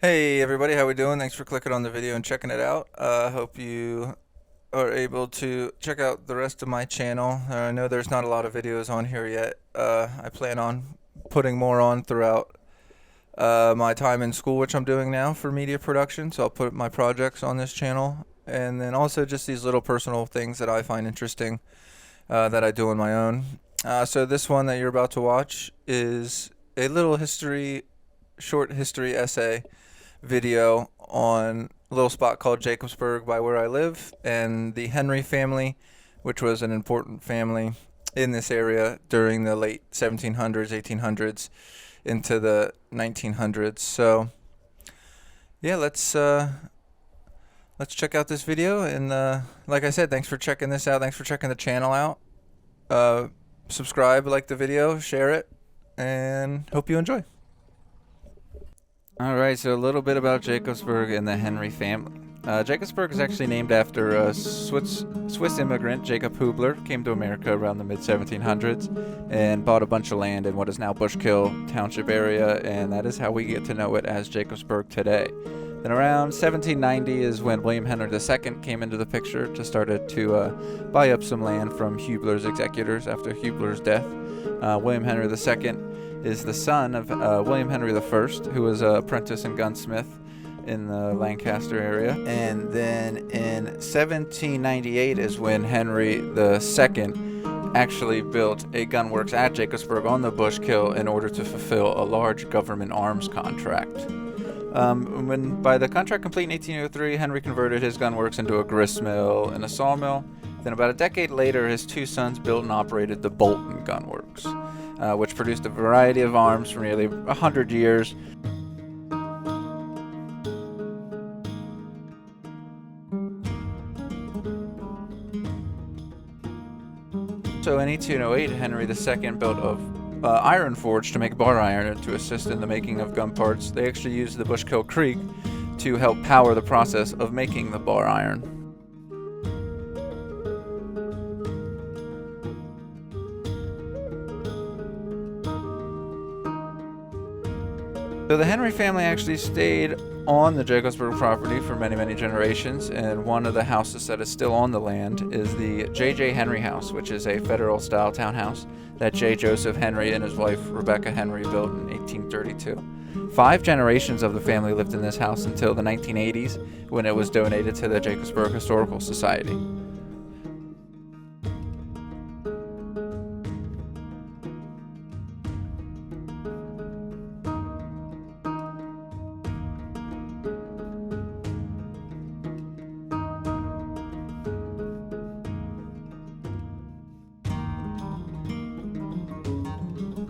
Hey everybody, how we doing? Thanks for clicking on the video and checking it out. Hope you are able to check out the rest of my channel. I know there's not a lot of videos on here yet. I plan on putting more on throughout my time in school, which I'm doing now for media production. So I'll put my projects on this channel, and then also just these little personal things that I find interesting that I do on my own. So this one that you're about to watch is a little short history essay video on a little spot called Jacobsburg by where I live, and the Henry family, which was an important family in this area during the late 1700s, 1800s into the 1900s. So yeah, let's check out this video, and like I said, thanks for checking this out. Thanks for checking the channel out. Subscribe, like the video, share it, and hope you enjoy. Alright, so a little bit about Jacobsburg and the Henry family. Jacobsburg is actually named after a Swiss immigrant, Jacob Hubler, came to America around the mid-1700s and bought a bunch of land in what is now Bushkill Township area, and that is how we get to know it as Jacobsburg today. Then around 1790 is when William Henry II came into the picture to started to buy up some land from Hubler's executors after Hubler's death. William Henry II is the son of William Henry I, who was an apprentice and gunsmith in the Lancaster area. And then in 1798 is when Henry II actually built a gunworks at Jacobsburg on the Bushkill in order to fulfill a large government arms contract. By the contract complete in 1803, Henry converted his gunworks into a grist mill and a sawmill. Then about a decade later, his two sons built and operated the Bolton Gunworks, which produced a variety of arms for nearly 100 years. So in 1808, Henry II built an iron forge to make bar iron to assist in the making of gun parts. They actually used the Bushkill Creek to help power the process of making the bar iron. So the Henry family actually stayed on the Jacobsburg property for many, many generations, and one of the houses that is still on the land is the J.J. Henry House, which is a federal-style townhouse that J. Joseph Henry and his wife Rebecca Henry built in 1832. 5 generations of the family lived in this house until the 1980s, when it was donated to the Jacobsburg Historical Society.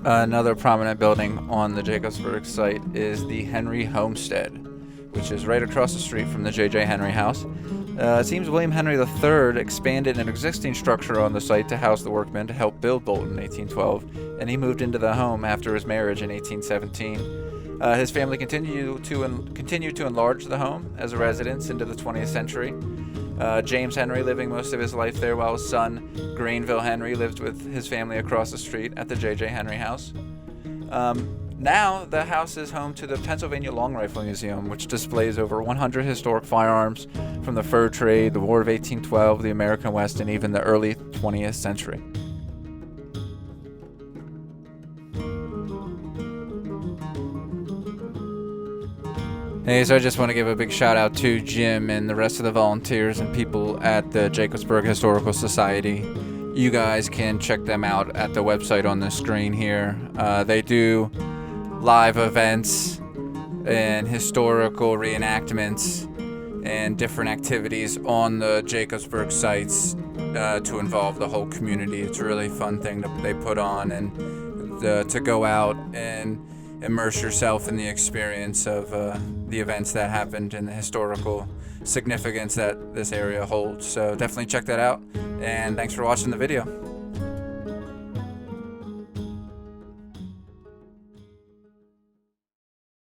Another prominent building on the Jacobsburg site is the Henry Homestead, which is right across the street from the J.J. Henry House. It seems William Henry III expanded an existing structure on the site to house the workmen to help build Bolton in 1812, and he moved into the home after his marriage in 1817. His family continued to enlarge the home as a residence into the 20th century. James Henry living most of his life there, while his son Granville Henry lived with his family across the street at the J.J. Henry House. Now the house is home to the Pennsylvania Long Rifle Museum, which displays over 100 historic firearms from the fur trade, the War of 1812, the American West, and even the early 20th century. Hey, so I just want to give a big shout out to Jim and the rest of the volunteers and people at the Jacobsburg Historical Society. You guys can check them out at the website on the screen here. They do live events and historical reenactments and different activities on the Jacobsburg sites to involve the whole community. It's a really fun thing that they put on, and to go out and immerse yourself in the experience of the events that happened and the historical significance that this area holds. So definitely check that out, and thanks for watching the video.